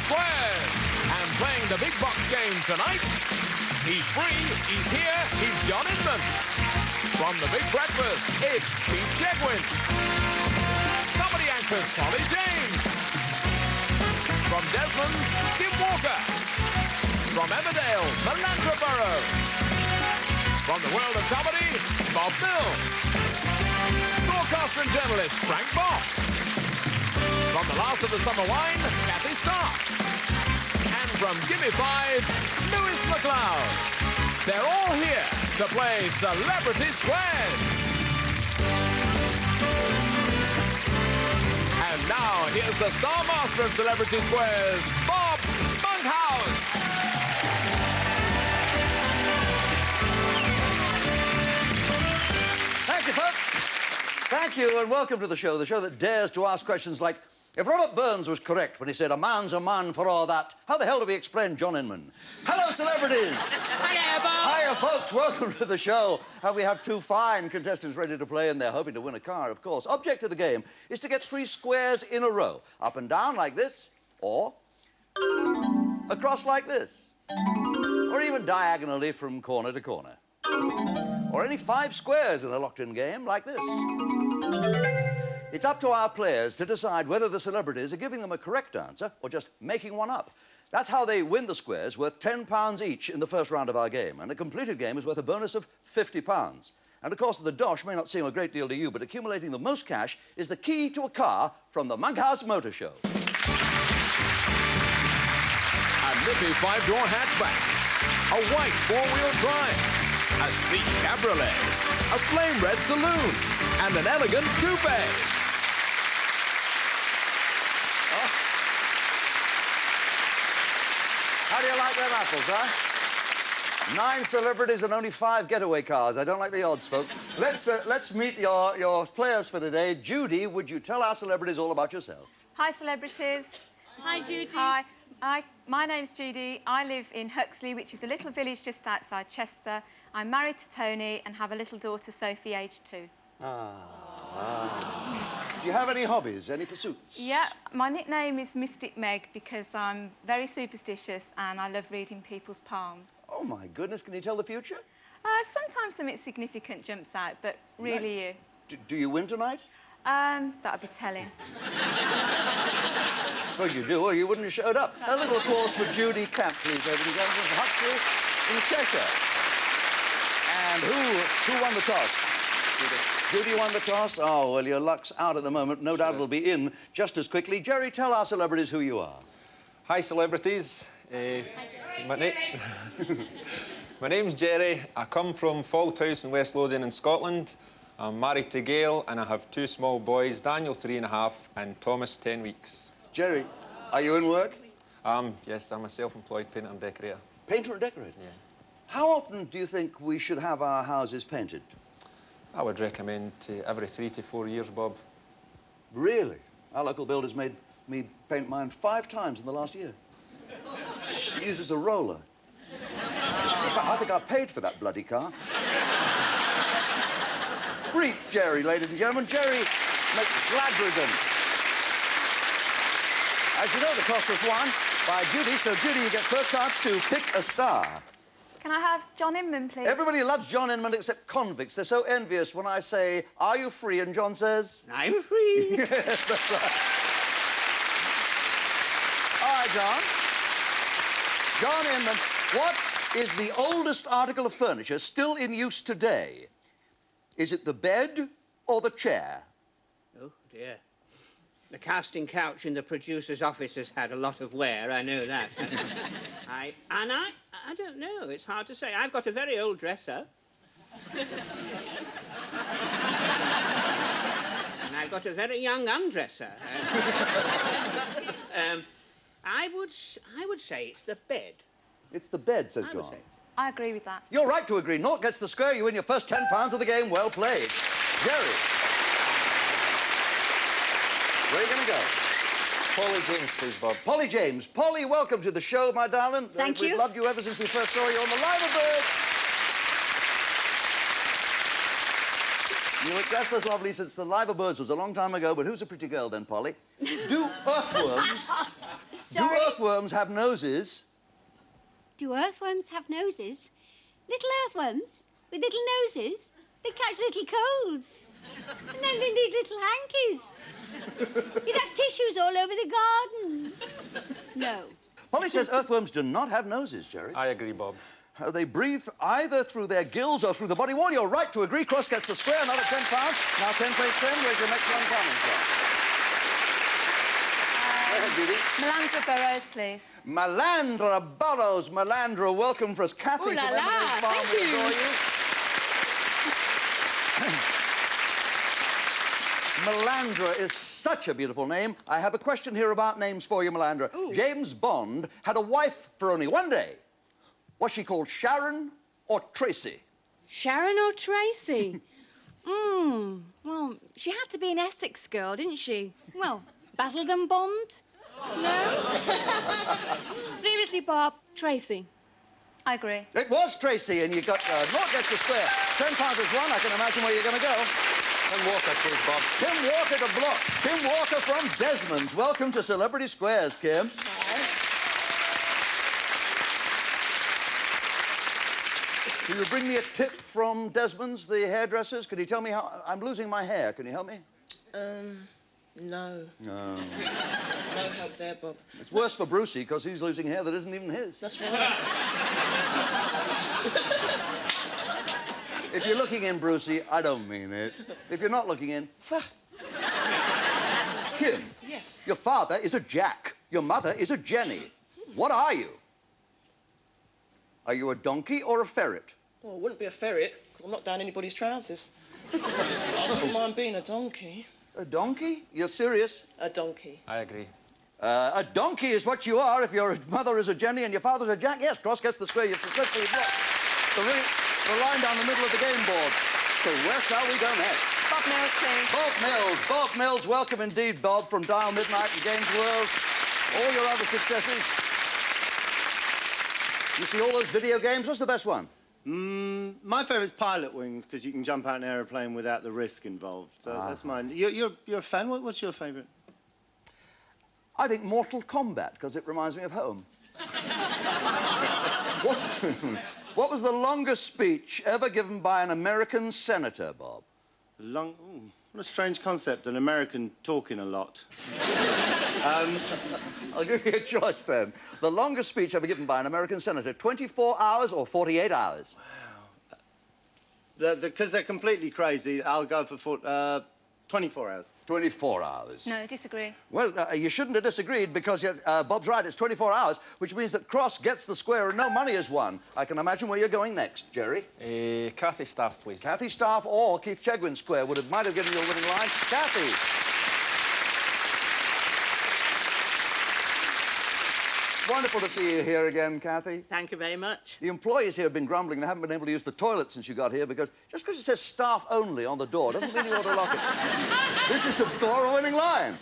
Squares. And playing the big box game tonight, he's free, he's here, he's John Inman. From The Big Breakfast, it's Pete Chegwin. Comedy anchors Polly James. From Desmond's, Kim Walker. From Emmerdale, Melandra Burrows. From the world of comedy, Bob Mills. Broadcaster and journalist Frank Bock. From The Last of the Summer Wine, Kathy Stark. And from Gimme 5, Lewis McLeod. They're all here to play Celebrity Squares. And now, here's the star master of Celebrity Squares, Bob Monkhouse. Thank you, folks. Thank you, and welcome to the show that dares to ask questions like, if Robert Burns was correct when he said, a man's a man for all that, how the hell do we explain John Inman? Hello, celebrities! Hiya, Bob! Hiya, folks. Welcome to the show. And we have two fine contestants ready to play, and they're hoping to win a car, of course. Object of the game is to get 3 squares in a row, up and down like this, or across like this, or even diagonally from corner to corner. Or any 5 squares in a locked-in game like this. It's up to our players to decide whether the celebrities are giving them a correct answer or just making one up. That's how they win the squares, worth £10 each in the first round of our game. And a completed game is worth a bonus of £50. And, of course, the dosh may not seem a great deal to you, but accumulating the most cash is the key to a car from the Monkhouse Motor Show. A nippy 5-door hatchback, a white 4-wheel drive, a sleek cabriolet, a flame red saloon, and an elegant coupe. How do you like them apples, huh? 9 celebrities and only 5 getaway cars. I don't like the odds, folks. Let's meet your players for today. Judy, would you tell our celebrities all about yourself? Hi, celebrities. Hi, Judy. Hi. My name's Judy. I live in Huxley, which is a little village just outside Chester. I'm married to Tony and have a little daughter, Sophie, aged 2. Do you have any hobbies, any pursuits? Yeah, my nickname is Mystic Meg because I'm very superstitious and I love reading people's palms. Oh, my goodness. Can you tell the future? Sometimes something significant jumps out, but really you. Do you win tonight? That'd be telling. I suppose you do, or you wouldn't have showed up. A little applause for Judy Camp, please, ladies and gentlemen, from Huxley in Cheshire. And who won the toss? Judy won the toss? Oh, well, your luck's out at the moment. No doubt it'll be in just as quickly. Jerry, tell our celebrities who you are. Hi, celebrities. My name's Jerry. I come from Falthouse in West Lothian in Scotland. I'm married to Gail and I have 2 small boys, Daniel 3.5 and Thomas 10 weeks. Jerry, are you in work? Yes, I'm a self-employed painter and decorator. Painter and decorator? Yeah. How often do you think we should have our houses painted? I would recommend every 3 to 4 years, Bob. Really? Our local builder's made me paint mine 5 times in the last year. He uses a roller. In fact, I think I paid for that bloody car. Greet Jerry, ladies and gentlemen. Jerry McGladrigan. As you know, the toss was won by Judy, so Judy, you get first chance to pick a star. Can I have John Inman, please? Everybody loves John Inman except convicts. They're so envious when I say, are you free? And John says... I'm free. Yes, that's right. All right, John. John Inman, what is the oldest article of furniture still in use today? Is it the bed or the chair? Oh, dear. The casting couch in the producer's office has had a lot of wear, I know that. I don't know, it's hard to say. I've got a very old dresser. And I've got a very young undresser. I would say it's the bed. It's the bed, says I would John. say. I agree with that. You're right to agree. Naught gets the square. You win your first £10 of the game. Well played. Jerry. Where are you going to go? Polly James, please, Bob. Polly James. Polly, welcome to the show, my darling. Thank you. We've loved you ever since we first saw you on the Live Birds. You look just as lovely since the Live Birds was a long time ago, but who's a pretty girl then, Polly? Do earthworms Sorry. Do earthworms have noses? Do earthworms have noses? Little earthworms with little noses? They catch little colds. And then they need little hankies. You'd have tissues all over the garden. No. Polly says earthworms do not have noses, Jerry. I agree, Bob. They breathe either through their gills or through the body wall. You're right to agree. Cross gets the square, another £10. Now 10 plays 10. Where's your next one coming from? Go ahead, Judy. Melandra Burrows, please. Melandra Burrows. Melandra, welcome for us. Kathy Ooh la from la, Emerald Farm thank will you. adore you. Melandra is such a beautiful name. I have a question here about names for you, Melandra. Ooh. James Bond had a wife for only one day. Was she called Sharon or Tracy? Sharon or Tracy? Well, she had to be an Essex girl, didn't she? Well, Basildon Bond? No? Seriously, Bob, Tracy. I agree. It was Tracy, and you got naught gets the square. £10 is one. I can imagine where you're going to go. Tim Walker, please, Bob. Kim Walker to block. Kim Walker from Desmond's. Welcome to Celebrity Squares, Kim. Will you bring me a tip from Desmond's, the hairdressers? Can you tell me how... I'm losing my hair. Can you help me? No. No. No help there, Bob. It's worse for Brucey, because he's losing hair that isn't even his. That's right. If you're looking in, Brucey, I don't mean it. If you're not looking in, Kim. Yes. Your father is a Jack. Your mother is a Jenny. What are you? Are you a donkey or a ferret? Well, it wouldn't be a ferret, because I'm not down anybody's trousers. I wouldn't mind being a donkey. A donkey? You're serious? A donkey. I agree. A donkey is what you are if your mother is a Jenny and your father's a Jack. Yes, cross gets the square. You've successfully blocked the line down the middle of the game board. So where shall we go next? Bob Mills, please. Bob Mills. Bob Mills, welcome indeed, Bob, from Dial Midnight and Games World. All your other successes. You see all those video games? What's the best one? My favourite's Pilot Wings, because you can jump out an aeroplane without the risk involved. So that's mine. You're a fan? What's your favourite? I think Mortal Kombat, because it reminds me of home. What was the longest speech ever given by an American senator, Bob? What a strange concept, an American talking a lot. I'll give you a choice then. The longest speech ever given by an American senator, 24 hours or 48 hours? Wow. Because they're completely crazy, I'll go for 24 hours. 24 hours. No, disagree. Well, you shouldn't have disagreed because Bob's right, it's 24 hours, which means that Cross gets the square and no money is won. I can imagine where you're going next, Jerry. Kathy Staff, please. Kathy Staff or Keith Chegwin's square might have given you a winning line. Kathy. Wonderful to see you here again, Kathy. Thank you very much. The employees here have been grumbling. They haven't been able to use the toilet since you got here because just because it says staff only on the door doesn't mean you ought to lock it. This is to score a winning line.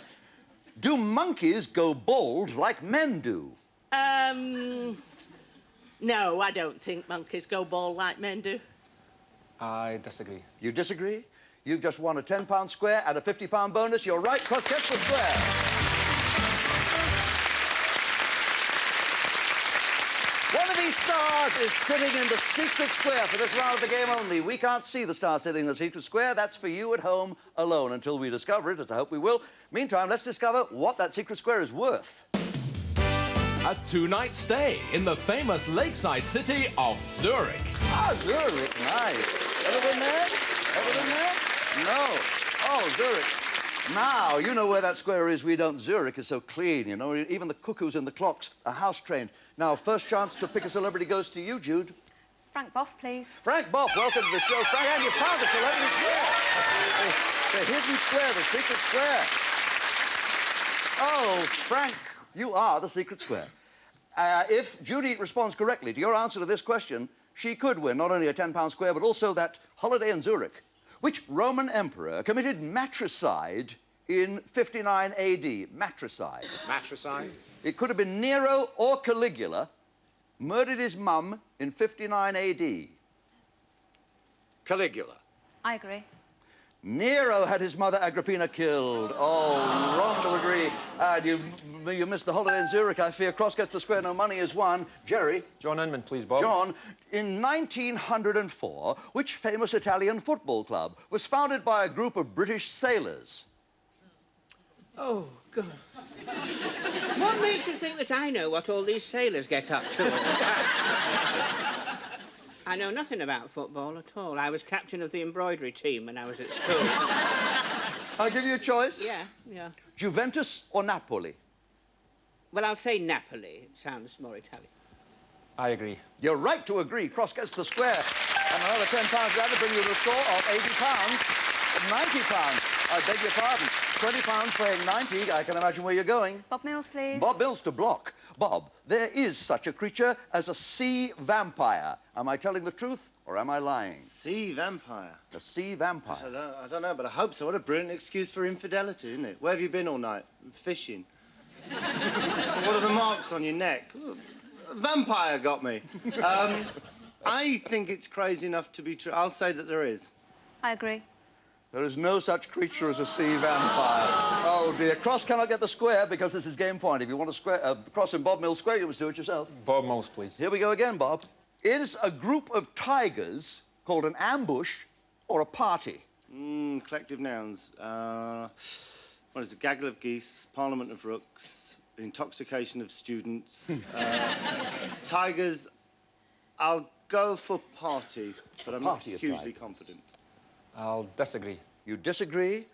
Do monkeys go bald like men do? No, I don't think monkeys go bald like men do. I disagree. You disagree? You've just won a £10 square and a £50 bonus. You're right, Cross gets the square. One of these stars is sitting in the secret square for this round of the game only. We can't see the star sitting in the secret square. That's for you at home alone until we discover it, as I hope we will. Meantime, let's discover what that secret square is worth. A two-night stay in the famous lakeside city of Zurich. Ah, Zurich, nice. Ever been there? Ever been there? No. Oh, Zurich. Now, you know where that square is. We don't. Zurich is so clean, you know. Even the cuckoos and the clocks are house-trained. Now, first chance to pick a celebrity goes to you, Jude. Frank Boff, please. Frank Boff, welcome to the show. Frank, and you found the celebrity square. The hidden square, the secret square. Oh, Frank, you are the secret square. If Judy responds correctly to your answer to this question, she could win not only a £10 square, but also that holiday in Zurich. Which Roman emperor committed matricide in 59 A.D.? Matricide. Matricide? It could have been Nero or Caligula. Murdered his mum in 59 A.D. Caligula. I agree. Nero had his mother Agrippina killed. Oh, wrong to agree. And you missed the holiday in Zurich, I fear. Cross gets the square, no money is won. Jerry? John Inman, please, Bob. John, in 1904, which famous Italian football club was founded by a group of British sailors? Oh, God. What makes you think that I know what all these sailors get up to? I know nothing about football at all. I was captain of the embroidery team when I was at school. I'll give you a choice. Yeah. Juventus or Napoli? Well, I'll say Napoli. It sounds more Italian. I agree. You're right to agree. Cross gets the square. And another £10 that'll bring you to a score of £80. £90. I beg your pardon. £20 paying 90. I can imagine where you're going. Bob Mills, please. Bob Mills to block. Bob, there is such a creature as a sea vampire. Am I telling the truth or am I lying? Sea vampire? A sea vampire. I don't know, but I hope so. What a brilliant excuse for infidelity, isn't it? Where have you been all night? Fishing. What are the marks on your neck? A vampire got me. I think it's crazy enough to be true. I'll say that there is. I agree. There is no such creature as a sea vampire. Oh, dear. Cross cannot get the square because this is game point. If you want to square, Cross in Bob Mills Square, you must do it yourself. Bob Mills, please. Here we go again, Bob. Is a group of tigers called an ambush or a party? Collective nouns. What is it? Gaggle of geese, parliament of rooks, intoxication of students, tigers. I'll go for party, but I'm not hugely confident. I'll disagree. You disagree?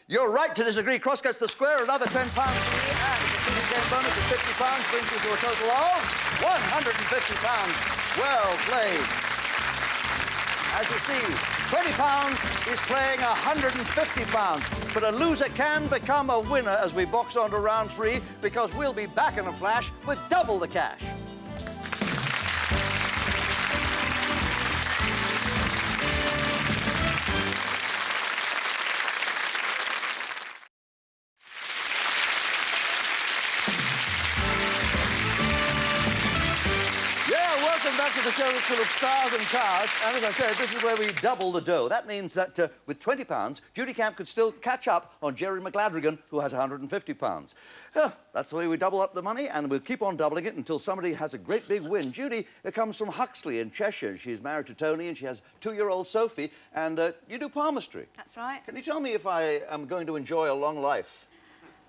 You're right to disagree. Cross gets the square, another £10 for you, and the season game bonus of £50 brings you to a total of £150. Well played. As you see, £20 is playing £150, but a loser can become a winner as we box on to round 3 because we'll be back in a flash with double the cash. Back to the show that's full of stars and cars, and as I said, this is where we double the dough. That means that with £20, Judy Camp could still catch up on Jerry McGladrigan, who has £150. That's the way we double up the money, and we'll keep on doubling it until somebody has a great big win. Judy comes from Huxley in Cheshire. She's married to Tony, and she has 2-year-old Sophie, and you do palmistry. That's right. Can you tell me if I am going to enjoy a long life?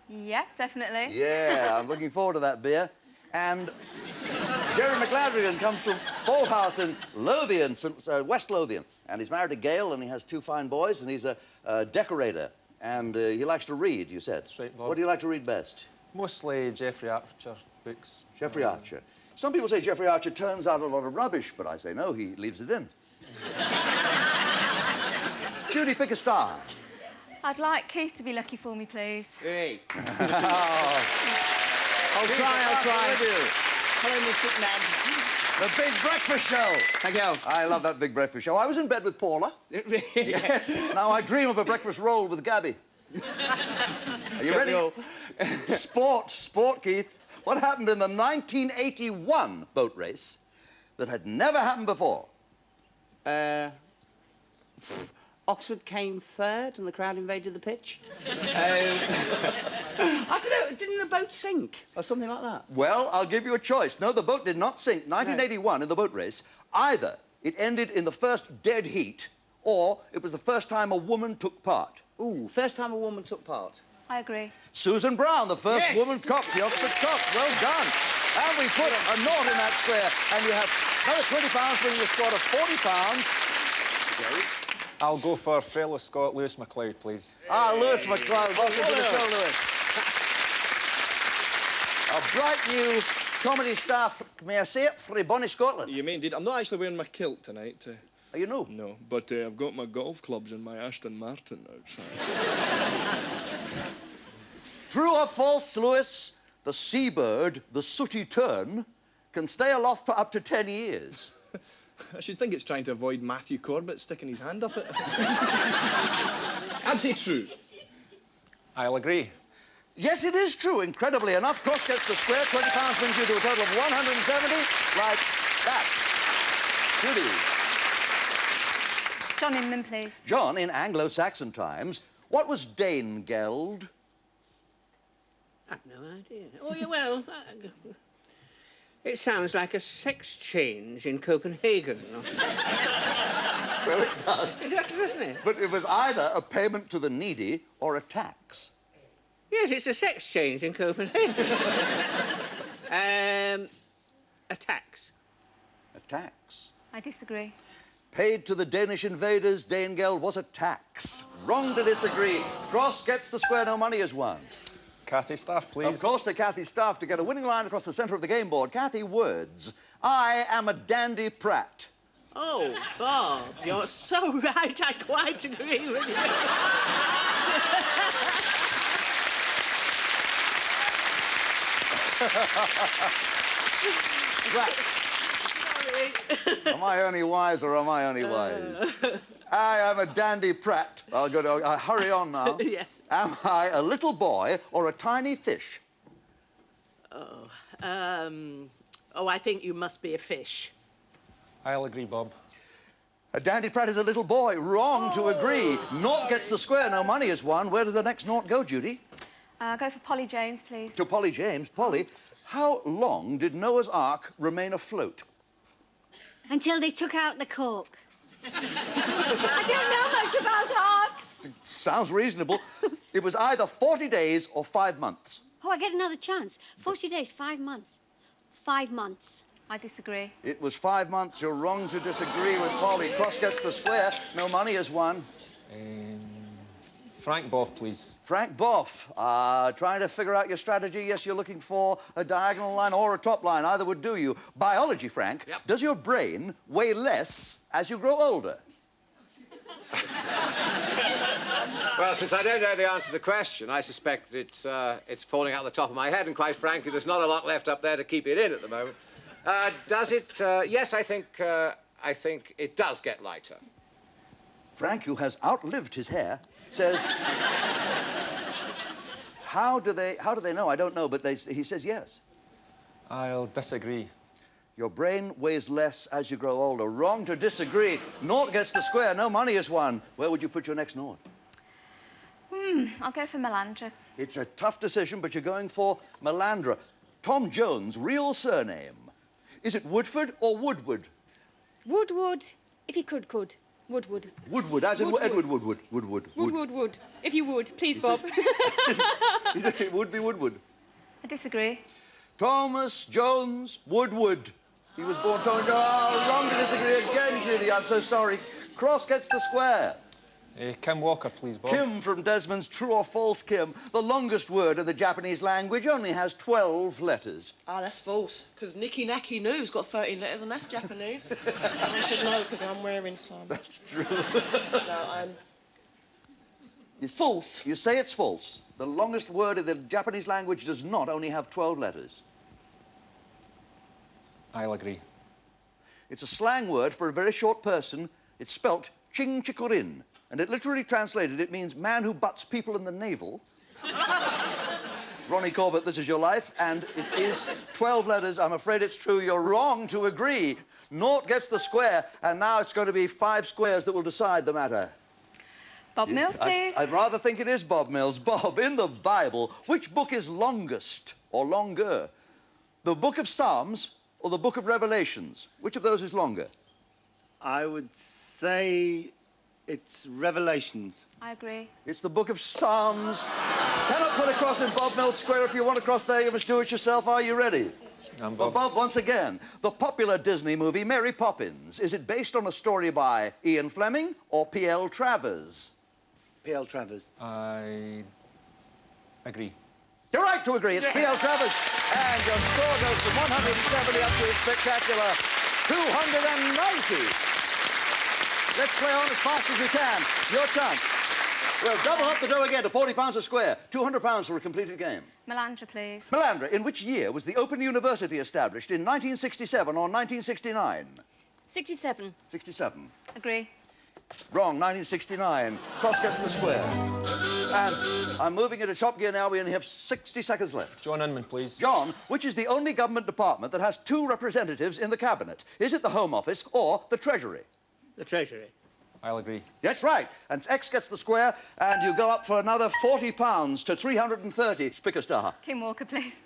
Yeah, definitely. Yeah, I'm looking forward to that beer. And Jerry McGladrigan comes from Fauldhouse in Lothian, West Lothian. And he's married to Gail, and he has 2 fine boys, and he's a decorator. And he likes to read, you said. That's right, Bob. What do you like to read best? Mostly Jeffrey Archer books. Jeffrey Archer. Some people say Jeffrey Archer turns out a lot of rubbish, but I say no, he leaves it in. Judy, pick a star. I'd like Keith to be lucky for me, please. Hey. I'll try. Hello, Mr. Ned. The Big Breakfast Show. Thank you. I love that Big Breakfast Show. I was in bed with Paula. Yes. Now I dream of a breakfast roll with Gabby. Are you ready? Sport, Keith. What happened in the 1981 boat race that had never happened before? Oxford came third and the crowd invaded the pitch. I don't know, didn't the boat sink or something like that? Well, I'll give you a choice. No, the boat did not sink. 1981 in the boat race, either it ended in the first dead heat or it was the first time a woman took part. Ooh, first time a woman took part. I agree. Susan Brown, the first woman cox, the Oxford cox. Well done. And we put a nought in that square, and you have another £20, bringing your score to £40. Jerry? I'll go for fellow Scot Lewis MacLeod, please. Lewis MacLeod. Welcome to the show, Lewis. A bright new comedy staff, may I say it, for Bonnie Scotland. You may indeed. I'm not actually wearing my kilt tonight. Oh, you know? No, but I've got my golf clubs and my Aston Martin outside. True or false, Lewis? The seabird, the sooty tern, can stay aloft for up to 10 years. I should think it's trying to avoid Matthew Corbett sticking his hand up it. I'd say true. I'll agree. Yes, it is true. Incredibly enough, Cross gets the square. £20 brings you to a total of 170, like that. Judy. John Inman, please. John, in Anglo-Saxon times, what was Danegeld? I've no idea. Oh, yeah, well, it sounds like a sex change in Copenhagen. So it does. Exactly, doesn't it? But it was either a payment to the needy or a tax. Yes, it's a sex change in Copenhagen. A tax. A tax. I disagree. Paid to the Danish invaders, Danegeld was a tax. Wrong to disagree. Cross gets the square, no money is won. Kathy Staff, please. Of course, to Kathy Staff to get a winning line across the centre of the game board. Kathy, words. I am a dandy Pratt. Oh, Bob, you're so right. I quite agree with you. Right. Am I only wise or am I only wise? I am a dandy Pratt. I'll hurry on now. Yes. Am I a little boy or a tiny fish? Oh, I think you must be a fish. I'll agree, Bob. A dandy Pratt is a little boy. Wrong to agree. Naught gets the square, no money is won. Where does the next naught go, Judy? Go for Polly James, please. To Polly James. Polly, how long did Noah's Ark remain afloat? Until they took out the cork. I don't know much about arcs. Sounds reasonable. It was either 40 days or 5 months. Oh, I get another chance. 40 days, 5 months. 5 months. I disagree. It was 5 months. You're wrong to disagree with Polly. Cross gets the square. No money is won. Frank Boff, please. Frank Boff. Trying to figure out your strategy. Yes, you're looking for a diagonal line or a top line. Either would do you. Biology, Frank. Yep. Does your brain weigh less as you grow older? Well, since I don't know the answer to the question, I suspect that it's falling out the top of my head, and quite frankly, there's not a lot left up there to keep it in at the moment. Does it? Yes, I think it does get lighter. Frank, who has outlived his hair, says... How do they know? I don't know, but he says yes. I'll disagree. Your brain weighs less as you grow older. Wrong to disagree. Naught gets the square. No money is won. Where would you put your next naught? I'll go for Melandra. It's a tough decision, but you're going for Melandra. Tom Jones' real surname. Is it Woodford or Woodward? Woodwood, if you could. Woodwood. Woodward, as in Woodwood. Edward Woodward. Woodward. Wood. If you would, please, Bob. It would be Woodward. I disagree. Thomas Jones Woodward. He was born Thomas Jones. Oh, wrong to disagree again, Judy. I'm so sorry. Cross gets the square. Kim Walker, please, Bob. Kim from Desmond's True or False, Kim. The longest word in the Japanese language only has 12 letters. Ah, that's false, because Nikki Naki Noo's got 13 letters, and that's Japanese. And I should know, because I'm wearing some. That's true. No, false. You say it's false. The longest word in the Japanese language does not only have 12 letters. I'll agree. It's a slang word for a very short person. It's spelt ching chikurin. And it literally translated, it means man who butts people in the navel. Ronnie Corbett, this is your life, and it is 12 letters. I'm afraid it's true. You're wrong to agree. Naught gets the square, and now it's going to be 5 squares that will decide the matter. Bob Mills, please. I'd rather think it is Bob Mills. Bob, in the Bible, which book is longest or longer? The book of Psalms or the book of Revelations? Which of those is longer? I would say it's Revelations. I agree. It's the book of Psalms. Cannot put a cross in Bob Mills Square. If you want to cross there, you must do it yourself. Are you ready? I'm Bob. Bob, once again, the popular Disney movie Mary Poppins, is it based on a story by Ian Fleming or P.L. Travers? P.L. Travers. I agree. You're right to agree. It's P.L. Travers. And your score goes from 170 up to a spectacular 290. Let's play on as fast as we can. Your chance. Well, double up the dough again to £40 a square. £200 for a completed game. Melandra, please. Melandra, in which year was the Open University established? In 1967 or 1969? 67. 67. Agree. Wrong, 1969. Cross gets the square. And I'm moving into top gear now. We only have 60 seconds left. John Inman, please. John, which is the only government department that has 2 representatives in the Cabinet? Is it the Home Office or the Treasury? The Treasury. I'll agree. That's right. And X gets the square, and you go up for another £40 to 330. Pick a star. Kim Walker, please.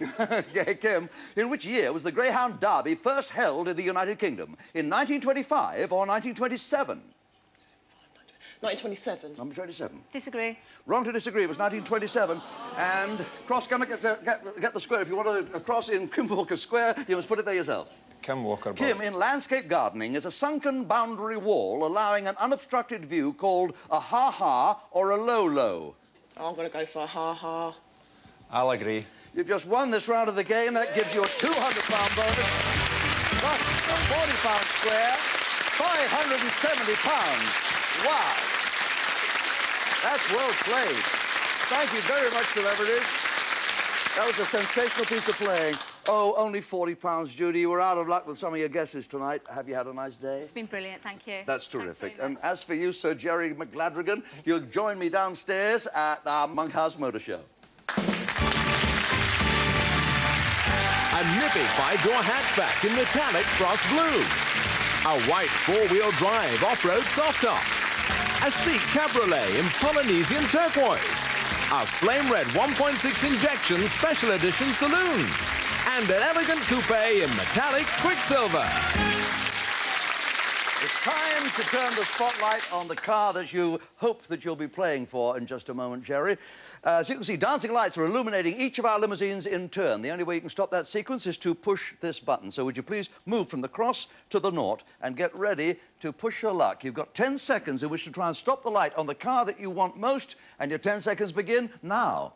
Yeah, Kim. In which year was the Greyhound Derby first held in the United Kingdom? In 1925 or 1927? 1927. Number 27. Disagree. Wrong to disagree. It was 1927. And Cross cannot get the square. If you want a cross in Kim Walker Square, you must put it there yourself. Kim Walker. Kim, in landscape gardening, is a sunken boundary wall allowing an unobstructed view called a ha-ha or a low-low. I'm going to go for a ha-ha. I'll agree. You've just won this round of the game. That gives you a £200 bonus, plus a £40 square, £570. Wow. That's well played. Thank you very much, celebrities. That was a sensational piece of playing. Oh, only £40, Judy. You were out of luck with some of your guesses tonight. Have you had a nice day? It's been brilliant, thank you. That's terrific. And as for you, Sir Jerry McGladrigan, you'll join me downstairs at our Monkhouse Motor Show. A nippy 5-door hatchback in metallic frost blue. A white 4-wheel drive off-road soft top. A sleek cabriolet in Polynesian turquoise. A flame red 1.6 injection special edition saloon. And an elegant coupe in metallic quicksilver. It's time to turn the spotlight on the car that you hope that you'll be playing for in just a moment, Jerry. As you can see, dancing lights are illuminating each of our limousines in turn. The only way you can stop that sequence is to push this button. So would you please move from the cross to the naught and get ready to push your luck. You've got 10 seconds in which to try and stop the light on the car that you want most, and your 10 seconds begin now.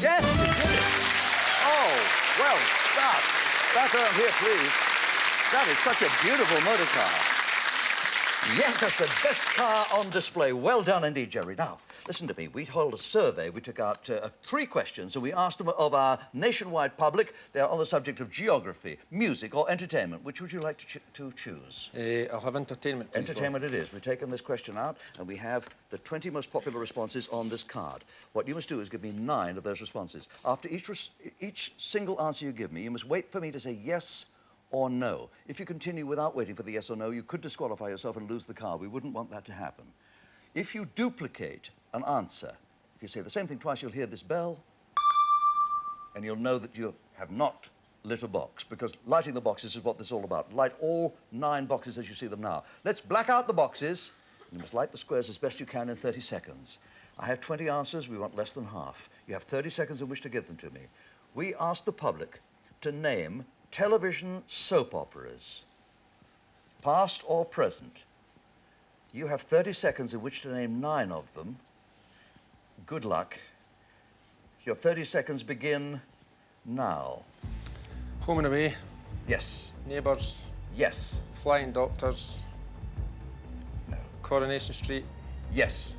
Yes, you did it. Oh, well, stop. Back around here, please. That is such a beautiful motor car. Yes, that's the best car on display. Well done indeed, Jerry. Now, listen to me. We held a survey. We took out 3 questions, and we asked them of our nationwide public. They're on the subject of geography, music, or entertainment. Which would you like to choose? I'll have entertainment, please. Entertainment it is. We've taken this question out, and we have the 20 most popular responses on this card. What you must do is give me 9 of those responses. After each single answer you give me, you must wait for me to say yes or no. If you continue without waiting for the yes or no, you could disqualify yourself and lose the car. We wouldn't want that to happen. If you duplicate an answer, if you say the same thing twice, you'll hear this bell, and you'll know that you have not lit a box, because lighting the boxes is what this is all about. Light all 9 boxes as you see them now. Let's black out the boxes. You must light the squares as best you can in 30 seconds. I have 20 answers. We want less than half. You have 30 seconds in which to give them to me. We ask the public to name television soap operas, past or present. You have 30 seconds in which to name 9 of them. Good luck. Your 30 seconds begin now. Home and Away. Yes. Neighbours. Yes. Flying Doctors. No. Coronation Street. Yes.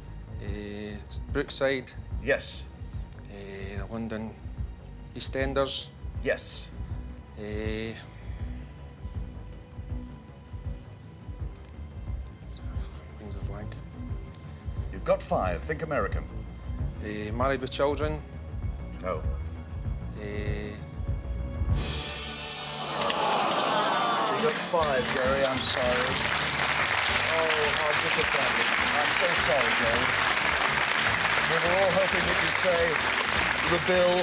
Brookside. Yes. London EastEnders. Yes. Wings of Blank. You've got 5. Think American. Married with Children. No. You got 5, Jerry. I'm sorry. Oh, how disappointing. I'm so sorry, Jerry. We were all hoping that you'd say The Bill,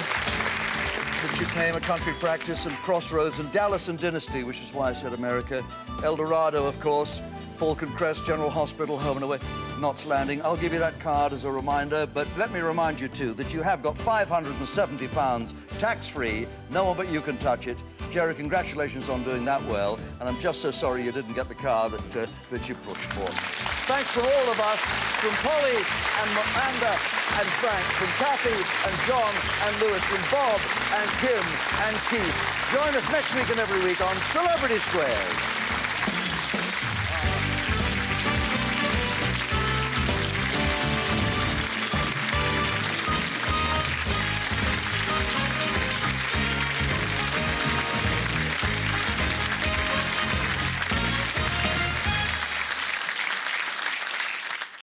that you'd name A Country Practice and Crossroads and Dallas and Dynasty, which is why I said America. El Dorado, of course. Falcon Crest, General Hospital, Home and Away, Knots Landing. I'll give you that card as a reminder, but let me remind you, too, that you have got £570 tax-free. No one but you can touch it. Jerry, congratulations on doing that well, and I'm just so sorry you didn't get the car that you pushed for. Thanks from all of us, from Polly and Amanda and Frank, from Kathy and John and Lewis, from Bob and Kim and Keith. Join us next week and every week on Celebrity Squares.